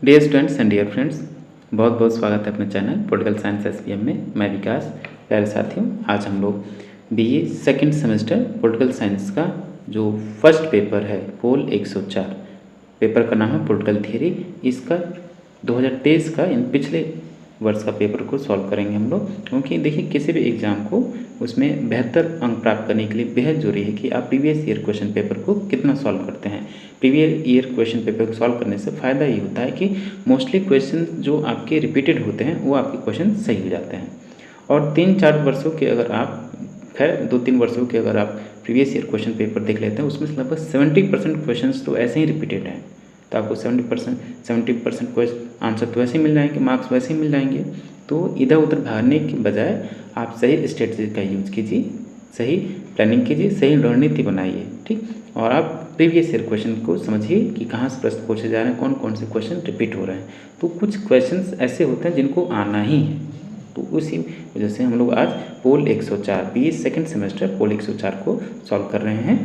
Dear students and dear friends, बहुत बहुत स्वागत है अपने चैनल पॉलिटिकल साइंस एसपीएम में। मैं विकास। प्यारे साथियों, आज हम लोग BA second semester political science का जो फर्स्ट पेपर है पोल 104, पेपर का नाम है पॉलिटिकल थियरी। इसका 2023 का इन पिछले वर्ष का पेपर को सॉल्व करेंगे हम लोग, क्योंकि देखिए किसी भी एग्ज़ाम को उसमें बेहतर अंक प्राप्त करने के लिए बेहद जरूरी है कि आप प्रीवियस ईयर क्वेश्चन पेपर को कितना सॉल्व करते हैं। प्रीवियस ईयर क्वेश्चन पेपर को सॉल्व करने से फ़ायदा ये होता है कि मोस्टली क्वेश्चन जो आपके रिपीटेड होते हैं वो आपके क्वेश्चन सही हो जाते हैं। और 3-4 वर्षों के अगर आप खैर 2-3 वर्षों के अगर आप प्रीवियस ईयर क्वेश्चन पेपर देख लेते हैं, उसमें से लगभग 70% क्वेश्चन तो ऐसे ही रिपीटेड हैं। तो आपको 70% क्वेश्चन आंसर तो वैसे ही मिल जाएंगे, मार्क्स वैसे ही मिल जाएंगे। तो इधर उधर भागने के बजाय आप सही स्ट्रेटजी का यूज कीजिए, सही प्लानिंग कीजिए, सही रणनीति बनाइए, ठीक। और आप प्रीवियस ईयर क्वेश्चन को समझिए कि कहाँ से प्रश्न पूछे जा रहे हैं, कौन कौन से क्वेश्चन रिपीट हो रहे हैं। तो कुछ क्वेश्चन ऐसे होते हैं जिनको आना ही है, तो उसी वजह से हम लोग आज पोल 104 बीए सेकंड सेमेस्टर पोल 104 को सॉल्व कर रहे हैं।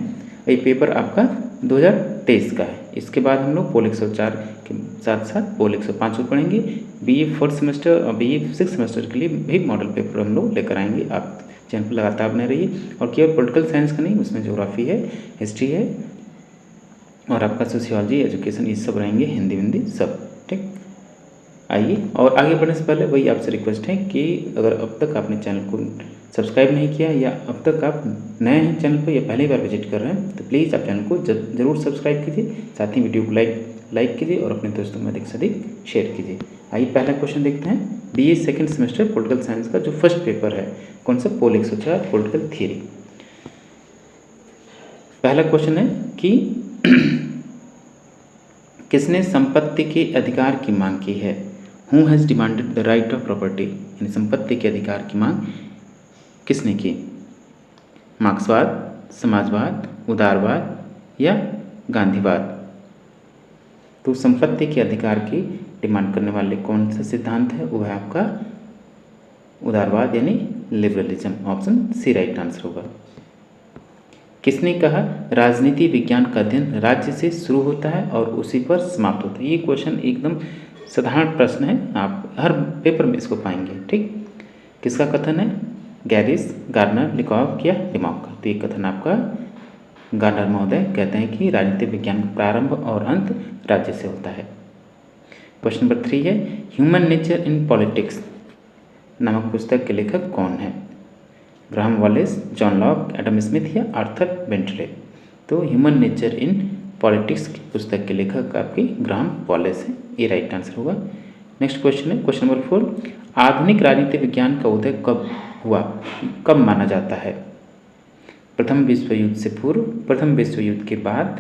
ये पेपर आपका 2023 का है। इसके बाद हम लोग पोल 104 के साथ साथ पोल 105 को पढ़ेंगे। बीए फोर्थ सेमेस्टर और बीए सिक्स सेमेस्टर के लिए भी मॉडल पेपर हम लोग लेकर आएंगे। आप चैनल पर लगातार बने रहिए। और केवल पॉलिटिकल साइंस का नहीं, उसमें ज्योग्राफी है, हिस्ट्री है और आपका सोशियोलॉजी, एजुकेशन, ये सब रहेंगे, हिंदी विंदी सब, ठीक। आइए, और आगे बढ़ने से पहले वही आपसे रिक्वेस्ट है कि अगर अब तक आपने चैनल को सब्सक्राइब नहीं किया या अब तक आप नए हैं चैनल पर या पहली बार विजिट कर रहे हैं, तो प्लीज़ आप चैनल को ज़रूर सब्सक्राइब कीजिए, साथ ही वीडियो को लाइक कीजिए और अपने दोस्तों में अधिक से अधिक शेयर कीजिए। आइए पहला क्वेश्चन देखते हैं। BA second semester political science का जो फर्स्ट पेपर है, कौन सा, पोल 104 पॉलिटिकल थियरी। पहला क्वेश्चन है कि किसने संपत्ति के अधिकार की मांग की है। Who has demanded the right of property, यानी संपत्ति के अधिकार की मांग किसने की। मार्क्सवाद, समाजवाद, उदारवाद या गांधीवाद। तो संपत्ति के अधिकार की डिमांड करने वाले कौन सा सिद्धांत है, वो है आपका उदारवाद यानी liberalism. Option C right answer होगा। किसने कहा राजनीति विज्ञान का अध्ययन राज्य से शुरू होता है और उसी पर समाप्त होता है। ये क्वेश्चन एकदम साधारण प्रश्न है, आप हर पेपर में इसको पाएंगे, ठीक। किसका कथन है, गैरिस, गार्डनर, लिकॉक या डिमॉक का। तो ये कथन आपका गार्डनर महोदय कहते हैं कि राजनीतिक विज्ञान का प्रारंभ और अंत राज्य से होता है। क्वेश्चन नंबर 3 है ह्यूमन नेचर इन पॉलिटिक्स नामक पुस्तक के लेखक कौन है। Graham Wallace, John Locke, Adam Smith या आर्थर बेंटले। तो ह्यूमन नेचर इन पॉलिटिक्स की पुस्तक के लेखक आपकी ग्राहम वॉलेस है, ये राइट आंसर होगा। नेक्स्ट क्वेश्चन है क्वेश्चन नंबर 4, आधुनिक राजनीति विज्ञान का उदय कब हुआ, कब माना जाता है। प्रथम विश्व युद्ध से पूर्व, प्रथम विश्व युद्ध के बाद,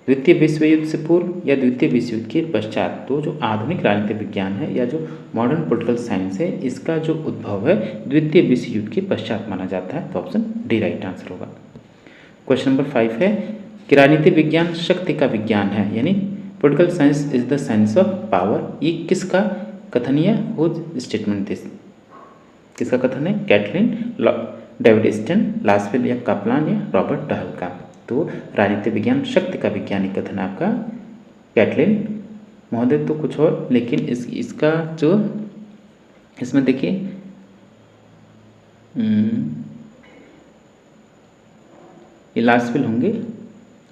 द्वितीय विश्व युद्ध से पूर्व या द्वितीय विश्व युद्ध के पश्चात। तो जो आधुनिक राजनीतिक विज्ञान है या जो मॉडर्न पॉलिटिकल साइंस है, इसका जो उद्भव है द्वितीय विश्व युद्ध के पश्चात माना जाता है। तो ऑप्शन डी राइट आंसर होगा। क्वेश्चन नंबर 5 है कि राजनीतिक विज्ञान शक्ति का विज्ञान है, यानी political science is the science of power. ये किसका कथन है, हुज स्टेटमेंट दिस, किसका कथन है, कैटलिन, डेविड स्टन, लासवेल या कापलान या रॉबर्ट टहल का। तो राजनीतिक विज्ञान शक्ति का वैज्ञानिक कथन आपका कैटलिन महोदय तो कुछ और, लेकिन इसका जो इसमें देखिए ये लासवेल होंगे,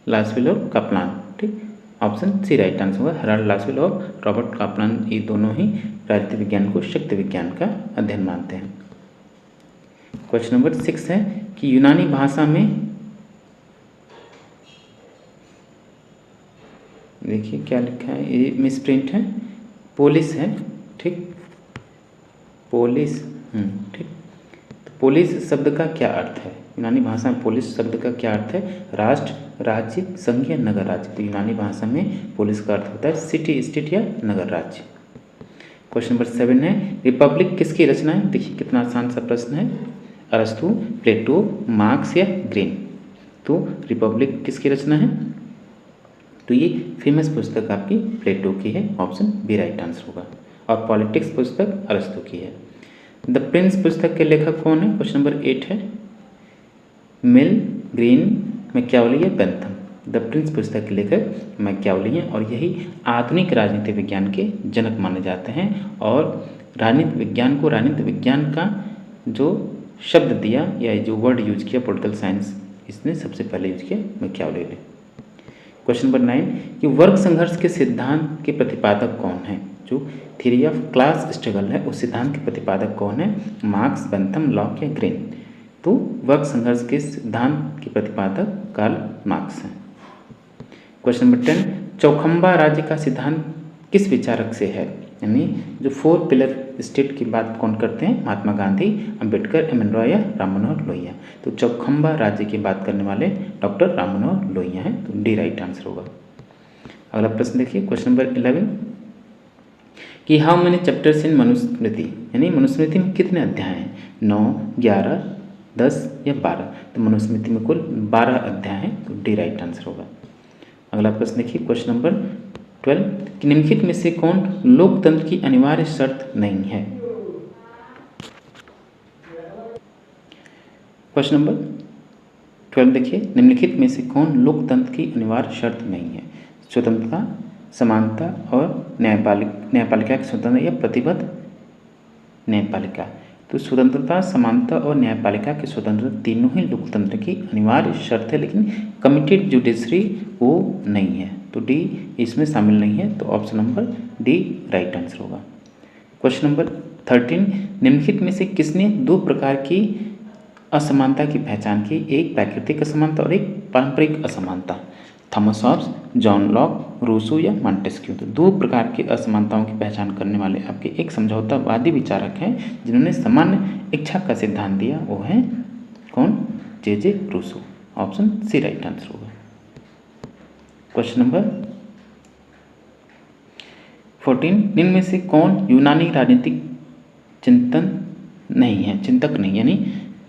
लासवेल और कापलान, ठीक। ऑप्शन सी राइट आंसर होगा। हराल्ड लासवेल और रॉबर्ट कापलान ये दोनों ही राजनीतिक विज्ञान को शक्ति विज्ञान का अध्ययन मानते हैं। क्वेश्चन नंबर 6 है कि यूनानी भाषा में, देखिए क्या लिखा है, ये मिसप्रिंट है, पोलिस है, ठीक, पोलिस, ठीक। तो पोलिस शब्द का क्या अर्थ है, यूनानी भाषा में पोलिस शब्द का क्या अर्थ है, राष्ट्र, राज्य, संघ या नगर राज्य। तो यूनानी भाषा में पोलिस का अर्थ होता है सिटी, स्टेट या नगर राज्य। क्वेश्चन नंबर 7 है रिपब्लिक किसकी रचना है। देखिए कितना आसान सा प्रश्न है, अरस्तु, प्लेटो, मार्क्स या ग्रीन। तो रिपब्लिक किसकी रचना है, तो ये फेमस पुस्तक आपकी प्लेटो की है, ऑप्शन बी राइट आंसर होगा। और पॉलिटिक्स पुस्तक अरस्तु की है। द प्रिंस पुस्तक के लेखक कौन है, क्वेश्चन नंबर 8 है मिल, ग्रीन, मैकियावेली या बेंथम। द प्रिंस पुस्तक के लेखक मैकियावेली हैं और यही आधुनिक राजनीति विज्ञान के जनक माने जाते हैं। और राजनीति विज्ञान को, राजनीति विज्ञान का जो शब्द दिया या जो वर्ड यूज किया पॉलिटिकल साइंस, इसने सबसे पहले यूज किया मैकियावेली ने। क्वेश्चन नंबर 9 कि वर्ग संघर्ष के सिद्धांत के प्रतिपादक कौन है? जो थ्योरी ऑफ क्लास स्ट्रगल है उस सिद्धांत के प्रतिपादक कौन है? मार्क्स, बेंथम, लॉक या ग्रीन? तो वर्ग संघर्ष के सिद्धांत के प्रतिपादक कार्ल मार्क्स हैं। क्वेश्चन नंबर 10 चौखंबा राज्य का सिद्धांत किस विचारक से है? यानी जो 4 पिलर स्टेट की बात कौन करते हैं? महात्मा गांधी, अंबेडकर, एम एन रॉय या राम मनोहर लोहिया? तो चौखंबा राज्य की बात करने वाले डॉक्टर राम मनोहर लोहिया हैं। तो डी राइट आंसर होगा। अगला प्रश्न देखिए क्वेश्चन नंबर 11 कि how many chapters in Manusmriti? यानी मनुस्मृति में कितने अध्याय हैं? 9, 11, 10 या 12? तो मनुस्मृति में कुल 12 अध्याय हैं। तो डी राइट आंसर होगा। अगला प्रश्न देखिए क्वेश्चन नंबर 12 कि निम्नलिखित में से कौन लोकतंत्र की अनिवार्य शर्त नहीं है? क्वेश्चन नंबर 12 देखिए निम्नलिखित में से कौन लोकतंत्र की अनिवार्य शर्त नहीं है? स्वतंत्रता, समानता और न्यायपालिका की स्वतंत्रता या प्रतिबद्ध न्यायपालिका? तो स्वतंत्रता, समानता और न्यायपालिका की स्वतंत्रता तीनों ही लोकतंत्र की अनिवार्य शर्त है, लेकिन कमिटेड जुडिशरी वो नहीं है। तो डी इसमें शामिल नहीं है। तो option number D right answer होगा। क्वेश्चन नंबर 13 निम्नलिखित में से किसने 2 प्रकार की असमानता की पहचान की? एक प्राकृतिक असमानता और एक पारंपरिक असमानता। Thomas Hobbes, John Locke, Rousseau या मॉन्टेस्क्यू? तो 2 प्रकार की असमानताओं की पहचान करने वाले आपके एक समझौतावादी विचारक हैं जिन्होंने सामान्य इच्छा का सिद्धांत दिया, वो हैं कौन? J Rousseau. Option C right answer होगा। क्वेश्चन नंबर 14 निम्न में से कौन यूनानी राजनीतिक चिंतक नहीं, यानी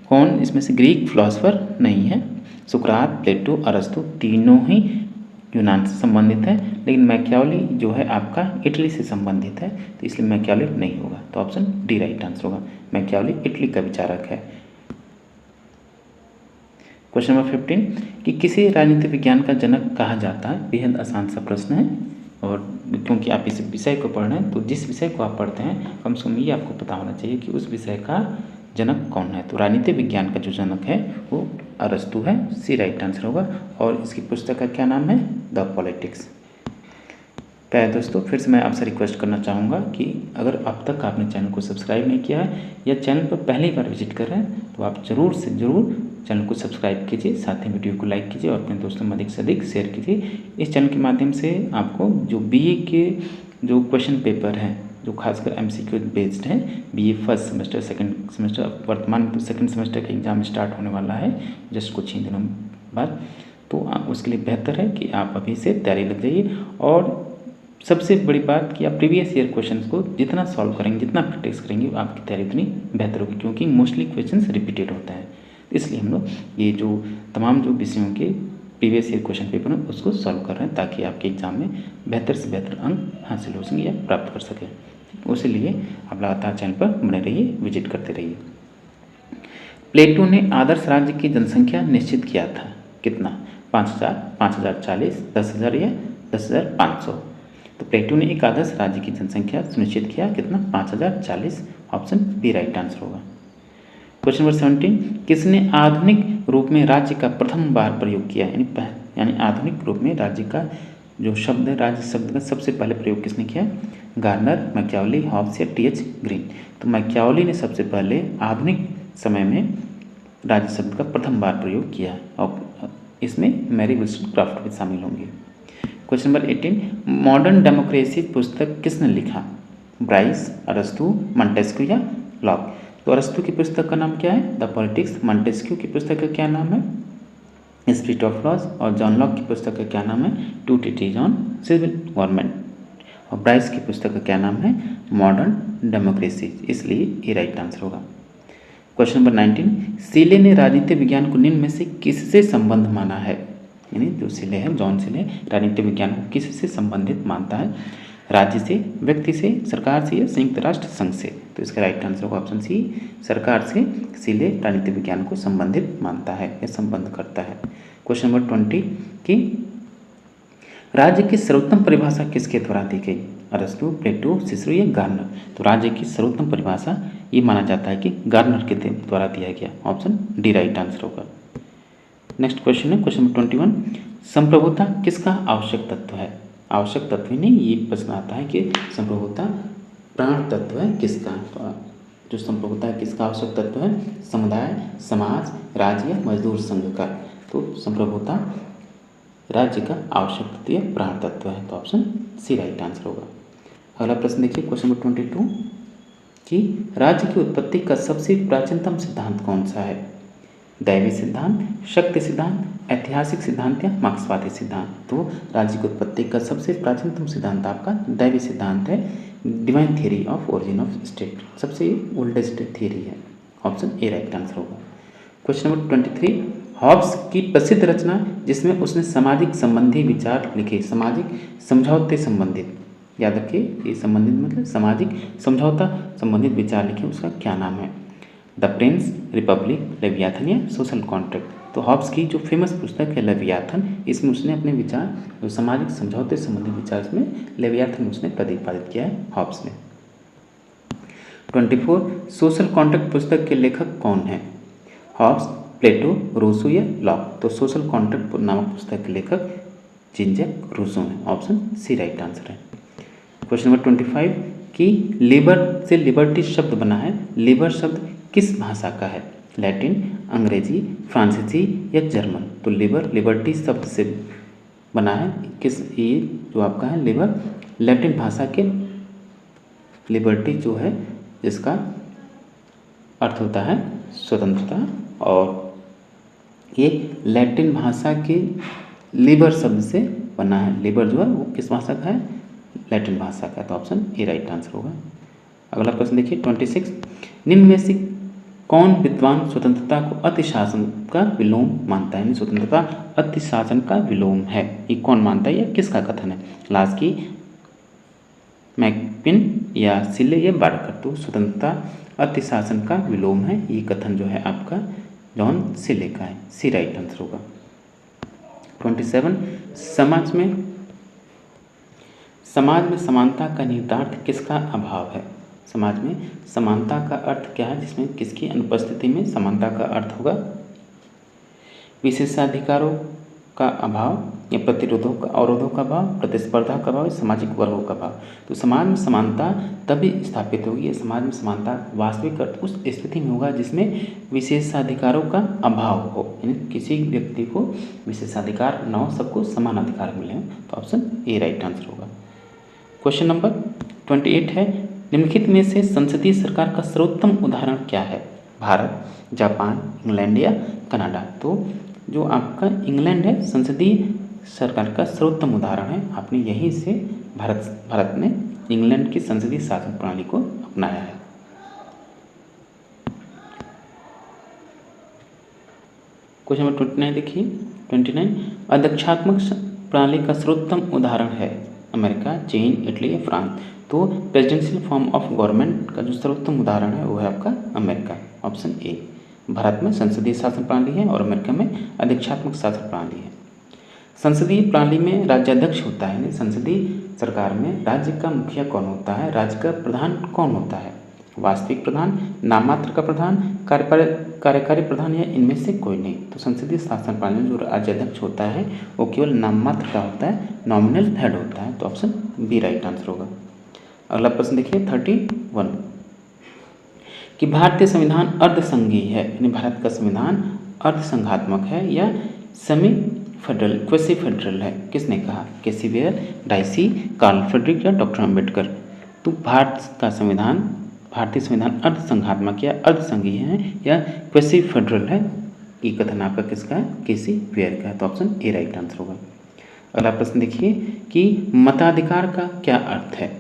कौन इसमें से ग्रीक फिलोसोफर नहीं है? सुकरात, प्लेटो, अरस्तु तीनों ही यूनान से संबंधित है, लेकिन मैकियावेली जो है आपका इटली से संबंधित है, तो इसलिए मैकियावेली नहीं होगा। तो ऑप्शन डी राइट आंसर होगा। मैकियावेली इटली का विचारक है। क्वेश्चन नंबर 15 कि किसी राजनीति विज्ञान का जनक कहा जाता है? बेहद आसान सा प्रश्न है, और क्योंकि आप इस विषय को पढ़ रहे हैं तो जिस विषय को आप पढ़ते हैं कम से कम ये आपको पता होना चाहिए कि उस विषय का जनक कौन है। तो राजनीति विज्ञान का जो जनक है वो अरस्तु है। सी राइट आंसर होगा। और इसकी पुस्तक का क्या नाम है? The politics. प्यारे दोस्तों, फिर से मैं आपसे रिक्वेस्ट करना चाहूँगा कि अगर अब तक आपने चैनल को सब्सक्राइब नहीं किया है या चैनल पर पहली बार विजिट कर रहे हैं तो आप ज़रूर से ज़रूर चैनल को सब्सक्राइब कीजिए, साथ ही वीडियो को लाइक कीजिए और अपने दोस्तों में अधिक से अधिक शेयर कीजिए। इस चैनल के माध्यम से आपको जो बीए के जो क्वेश्चन पेपर हैं, जो खासकर एमसीक्यू बेस्ड हैं, BA first semester, second semester, वर्तमान सेकंड सेमेस्टर का एग्ज़ाम स्टार्ट होने वाला है जस्ट कुछ ही दिनों बाद, तो उसके लिए बेहतर है कि आप अभी से तैयारी लग जाइए। और सबसे बड़ी बात कि आप प्रीवियस ईयर क्वेश्चंस को जितना सॉल्व करेंगे, जितना प्रैक्टिस करेंगे, आपकी तैयारी उतनी बेहतर होगी, क्योंकि मोस्टली क्वेश्चंस रिपीटेड होता है। इसलिए हम लोग ये जो तमाम जो विषयों के प्रीवियस ईयर क्वेश्चन पेपर हैं उसको सॉल्व कर रहे हैं ताकि आपके एग्ज़ाम में बेहतर से बेहतर अंक हासिल हो सकें या प्राप्त कर सकें। उसी लिए आप लगातार चैनल पर बने रहिए, विजिट करते रहिए। प्लेटो ने आदर्श राज्य की जनसंख्या निश्चित किया था कितना? 5000, 5040, 10,000 या 10,500? तो प्लेटो ने एक आदर्श राज्य की जनसंख्या सुनिश्चित किया कितना? 5040। ऑप्शन बी राइट आंसर होगा। क्वेश्चन नंबर 17 किसने आधुनिक रूप में राज्य का प्रथम बार प्रयोग किया? यानी आधुनिक रूप में राज्य का जो शब्द है, राज्य शब्द का सबसे पहले प्रयोग किसने किया? गार्नर, मैकियावेली, हॉब्स या टी.एच. ग्रीन? तो मैकियावेली ने सबसे पहले आधुनिक समय में राज्य शब्द का प्रथम बार प्रयोग किया और इसमें मैरी वोllstonecraft भी शामिल होंगे। क्वेश्चन नंबर 18 मॉडर्न डेमोक्रेसी पुस्तक किसने लिखा? ब्राइस, अरस्तु, मॉन्टेस्क्यू या लॉक? तो अरस्तु की पुस्तक का नाम क्या है? The politics. मॉन्टेस्क्यू की पुस्तक का क्या नाम है? Spirit of laws. और जॉन लॉक की पुस्तक का क्या नाम है? Two treatise on civil government. और ब्राइस की पुस्तक का क्या नाम है? Modern democracy. इसलिए ये राइट आंसर होगा। क्वेश्चन नंबर 19 सीले ने राजनीति विज्ञान को निम्न में से किससे संबंध माना है? यानी जो सीले है, जॉन सीले, राजनीति विज्ञान को किससे संबंधित मानता है? राज्य से, व्यक्ति से, सरकार से या संयुक्त राष्ट्र संघ से? तो इसका राइट आंसर होगा ऑप्शन सी, सरकार से सीले राजनीति विज्ञान को संबंधित मानता है या संबंध करता है। क्वेश्चन नंबर 20 कि राज्य की सर्वोत्तम परिभाषा किसके द्वारा दी गई? अरस्तु, प्लेटो, सिसरो या गार्नर? तो राज्य की सर्वोत्तम परिभाषा ये माना जाता है कि गार्नर के द्वारा दिया गया। ऑप्शन डी राइट आंसर होगा। नेक्स्ट क्वेश्चन है क्वेश्चन नंबर 21। संप्रभुता किसका आवश्यक तत्व है? आवश्यक तत्व ही नहीं, ये प्रश्न आता है कि संप्रभुता प्राण तत्व है किसका? तो जो संप्रभुता है किसका आवश्यक तत्व है? समुदाय, समाज, राज्य या मजदूर संघ का? तो संप्रभुता राज्य का आवश्यक तत्व या प्राण तत्व है। तो ऑप्शन सी राइट आंसर होगा। अगला प्रश्न देखिए क्वेश्चन नंबर 22 कि राज्य की उत्पत्ति का सबसे प्राचीनतम सिद्धांत कौन सा है? दैवी सिद्धांत, शक्ति सिद्धांत, ऐतिहासिक सिद्धांत या मार्क्सवादी सिद्धांत? तो राज्य की उत्पत्ति का सबसे प्राचीनतम सिद्धांत आपका दैवी सिद्धांत है, divine theory of origin of state, सबसे ओल्डेस्ट थियरी है। ऑप्शन ए राइट आंसर होगा। Question number 23। हॉब्स की प्रसिद्ध रचना जिसमें उसने सामाजिक संबंधी विचार लिखे, सामाजिक समझौते संबंधित, याद रखिए ये संबंधित मतलब सामाजिक समझौता संबंधित विचार लिखे, उसका क्या नाम है? द प्रिंस, रिपब्लिक, लेवियाथन या सोशल कॉन्ट्रैक्ट? तो हॉब्स की जो फेमस पुस्तक है लेवियाथन, इसमें उसने अपने विचार जो सामाजिक समझौते संबंधित विचार इसमें लेवियाथन उसने प्रतिपादित किया है हॉब्स ने। 24। सोशल कॉन्ट्रैक्ट पुस्तक के लेखक कौन है? हॉब्स, प्लेटो, रूसो या लॉक? तो सोशल कॉन्ट्रैक्ट नामक पुस्तक के लेखक जीन जैक रूसो हैं। ऑप्शन सी राइट आंसर है। क्वेश्चन नंबर 25 कि लिबर से लिबर्टी शब्द बना है, लिबर शब्द किस भाषा का है? लैटिन, अंग्रेजी, फ्रांसीसी या जर्मन? तो लिबर लिबर्टी शब्द से बना है, किस ये जो आपका है लिबर लैटिन भाषा के लिबर्टी जो है जिसका अर्थ होता है स्वतंत्रता, और ये लैटिन भाषा के लिबर शब्द से बना है। लिबर जो है वो किस भाषा का है? लैटिन भाषा का। तो ऑप्शन ए राइट आंसर होगा। अगला प्रश्न देखिए 26। निम्न में से कौन विद्वान स्वतंत्रता को अतिशासन का विलोम मानता है? स्वतंत्रता अतिशासन का विलोम है, ये कौन मानता है? यह किसका कथन है? लास्की, मैकपिन या सिले या बार्कर? तो स्वतंत्रता अतिशासन का विलोम है, ये कथन जो है आपका जॉन सिले का है। सी राइट आंसर होगा। 27। समाज में समानता का निहितार्थ किसका अभाव है? समाज में समानता का अर्थ क्या है जिसमें किसकी अनुपस्थिति में समानता का अर्थ होगा? विशेषाधिकारों का अभाव या प्रतिरोधों का अवरोधों का अभाव, प्रतिस्पर्धा का अभाव, सामाजिक वर्गों का अभाव? तो समाज में समानता तभी स्थापित होगी, समाज में समानता वास्तविक अर्थ उस स्थिति में होगा जिसमें विशेषाधिकारों का अभाव हो, यानी किसी व्यक्ति को विशेषाधिकार न हो, सबको समान अधिकार मिले। तो ऑप्शन ए राइट आंसर होगा। क्वेश्चन नंबर 28 है निम्नलिखित में से संसदीय सरकार का सर्वोत्तम उदाहरण क्या है? भारत, जापान, इंग्लैंड या कनाडा? तो जो आपका इंग्लैंड है संसदीय सरकार का सर्वोत्तम उदाहरण है। आपने यहीं से भारत ने इंग्लैंड की संसदीय शासन प्रणाली को अपनाया है। क्वेश्चन नंबर 29 देखिए 29। अध्यक्षात्मक प्रणाली का सर्वोत्तम उदाहरण है अमेरिका, चीन, इटली या फ्रांस? तो प्रेसिडेंशियल फॉर्म ऑफ गवर्नमेंट का जो सर्वोत्तम उदाहरण है वो है आपका अमेरिका। Option A. भारत में संसदीय शासन प्रणाली है और अमेरिका में अध्यक्षात्मक शासन प्रणाली है। संसदीय प्रणाली में राज्याध्यक्ष होता है, संसदीय सरकार में राज्य का मुखिया कौन होता है? राज्य का प्रधान कौन होता है? वास्तविक प्रधान, नाममात्र का प्रधान, कार्यकारी प्रधान या इनमें से कोई नहीं? तो संसदीय शासन प्रणाली में जो राज्याध्यक्ष होता है वो केवल नाममात्र का होता है, नॉमिनल हेड होता है। तो ऑप्शन बी राइट आंसर होगा। अगला प्रश्न देखिए 31 कि भारतीय संविधान अर्धसंघीय है, यानी भारत का संविधान अर्धसंघात्मक है या सेमी फेडरल क्वेसी फेडरल है? किसने कहा? केसी वेयर, डाइसी, कार्ल फ्रेडरिक या डॉक्टर अम्बेडकर? तो भारतीय संविधान अर्धसंघात्मक या अर्धसंघीय है या क्वेसी फेडरल है, ये कथन आपका किसका है? केसी वेयर का है। तो ऑप्शन ए राइट आंसर होगा। अगला प्रश्न देखिए कि मताधिकार का क्या अर्थ है?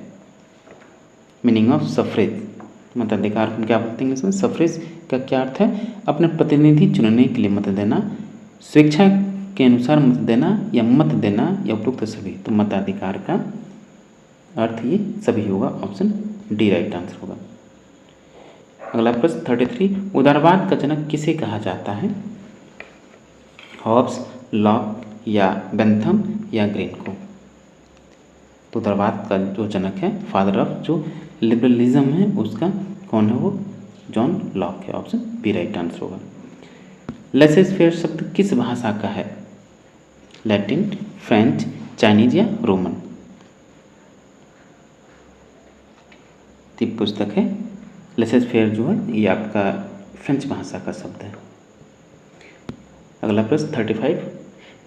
Meaning of suffrage. मताधिकार को क्या बोलते हैं इसमें? सफ्रेज का क्या अर्थ है? अपने प्रतिनिधि चुनने के लिए मत देना, स्वेच्छा के अनुसार मत देना या मत देना या उपयुक्त सभी? तो मताधिकार का अर्थ ये सभी होगा। ऑप्शन डी राइट आंसर होगा। अगला प्रश्न 33 उदारवाद का जनक किसे कहा जाता है? हॉब्स, लॉक या बेंथम या ग्रीन को? तो उदारवाद का जो जनक है, फादर ऑफ जो लिबरलिज्म है, उसका कौन है? वो जॉन लॉक है। ऑप्शन बी राइट आंसर होगा। लेसेस फेयर शब्द किस भाषा का है? लैटिन, फ्रेंच, चाइनीज या रोमन? पुस्तक है लेसेस फेयर जो है ये आपका फ्रेंच भाषा का शब्द है। अगला प्रश्न 35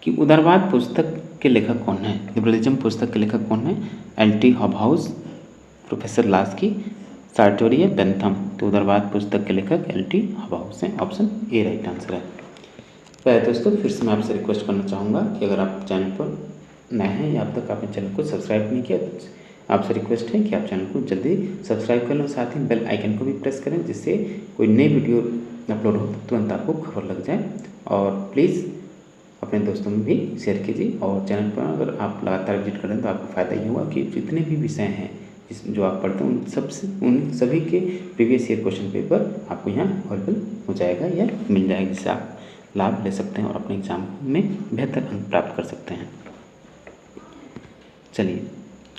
कि उदारवाद पुस्तक के लेखक कौन है? लिबरलिज्म पुस्तक के लेखक कौन है? एल.टी. हॉबहाउस, प्रोफेसर लास्की, सार्टोरी या बेंथम? तो उदारवाद पुस्तक के लेखक एल.टी. हॉबहाउस हैं। ऑप्शन ए राइट आंसर है। पहले दोस्तों फिर से मैं आपसे रिक्वेस्ट करना चाहूँगा कि अगर आप चैनल पर नए हैं या अब तक आपने चैनल को सब्सक्राइब नहीं किया तो आपसे रिक्वेस्ट है कि आप चैनल को जल्दी सब्सक्राइब कर लें, साथ ही बेल आइकन को भी प्रेस करें जिससे कोई नई वीडियो अपलोड हो तो तुरंत आपको खबर लग जाए। और प्लीज़ अपने दोस्तों में भी शेयर कीजिए। और चैनल पर अगर आप लगातार विजिट करें तो आपको फ़ायदा ये होगा कि जितने भी विषय हैं जो आप पढ़ते हैं उन सभी के प्रीवियस ईयर क्वेश्चन पेपर आपको यहाँ अवेलेबल हो जाएगा या मिल जाएगा, जिससे आप लाभ ले सकते हैं और अपने एग्जाम में बेहतर अंक प्राप्त कर सकते हैं। चलिए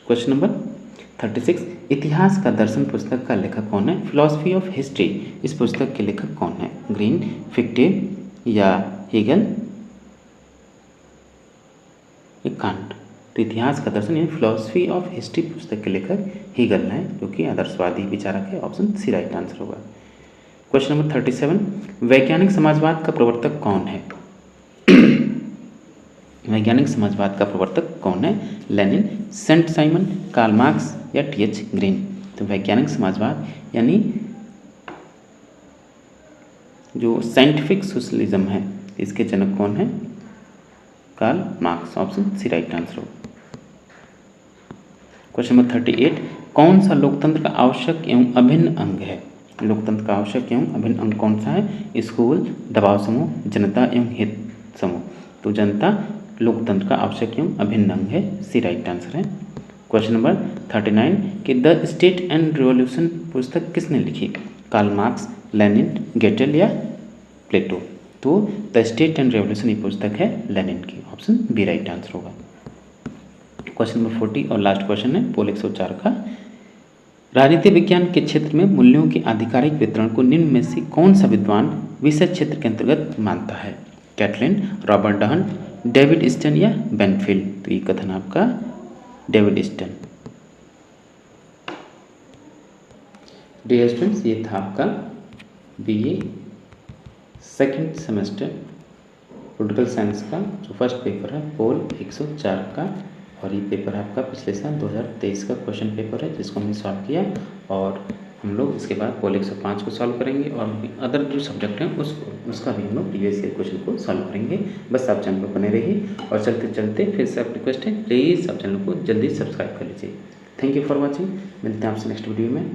क्वेश्चन नंबर 36 इतिहास का दर्शन पुस्तक का लेखक कौन है? फिलॉसफी ऑफ हिस्ट्री इस पुस्तक के लेखक कौन है? ग्रीन, फिक्टे या हेगल या कांट? तो इतिहास का दर्शन यानी फिलॉसफी ऑफ हिस्ट्री पुस्तक के लेखक हेगल हैं, जो कि आदर्शवादी विचारक है। ऑप्शन सी राइट आंसर होगा। क्वेश्चन नंबर 37 वैज्ञानिक समाजवाद का प्रवर्तक कौन है? वैज्ञानिक समाजवाद का प्रवर्तक कौन है? Lenin, Saint Simon, Karl Marx या टी.एच. ग्रीन? तो वैज्ञानिक समाजवाद यानी जो साइंटिफिक सोशलिज्म है इसके जनक कौन है? Karl Marx. Option C right answer हो। क्वेश्चन नंबर 38 कौन सा लोकतंत्र का आवश्यक एवं अभिन्न अंग है? लोकतंत्र का आवश्यक एवं अभिन्न अंग कौन सा है? स्कूल, दबाव समूह, जनता एवं हित समूह? तो जनता लोकतंत्र का आवश्यक एवं अभिन्न अंग है। सी राइट आंसर है। क्वेश्चन नंबर 39 कि द स्टेट एंड रिवॉल्यूशन पुस्तक किसने लिखी? कार्ल मार्क्स, लेनिन, गेटेल या प्लेटो? तो द स्टेट एंड रिवॉल्यूशन ये पुस्तक है लेनिन की। ऑप्शन बी राइट आंसर होगा। क्वेश्चन नंबर 40 और लास्ट क्वेश्चन है पोल 104 का। राजनीति विज्ञान के क्षेत्र में मूल्यों के आधिकारिक वितरण को निम्न में से कौन सा विद्वान विषय क्षेत्र के अंतर्गत मानता है? कैटलिन, रॉबर्ट डहन, डेविड स्टन या बेनफील्ड? तो ये कथन आपका डेविड स्टन। डियर स्टूडेंट्स ये था आपका BA second semester political science का जो फर्स्ट पेपर है पोल 104 का, और ये पेपर आपका पिछले साल 2023 का क्वेश्चन पेपर है जिसको हमने सॉल्व किया। और हम लोग इसके बाद पोल 105 को सॉल्व करेंगे और अदर जो सब्जेक्ट हैं उसका भी हम लोग प्रीवियस ईयर क्वेश्चन को सॉल्व करेंगे। बस आप चैनल पर बने रहिए और चलते चलते फिर से आप रिक्वेस्ट है प्लीज़ आप चैनल को जल्दी सब्सक्राइब कर लीजिए। Thank you for watching. मिलते हैं आपसे नेक्स्ट वीडियो में।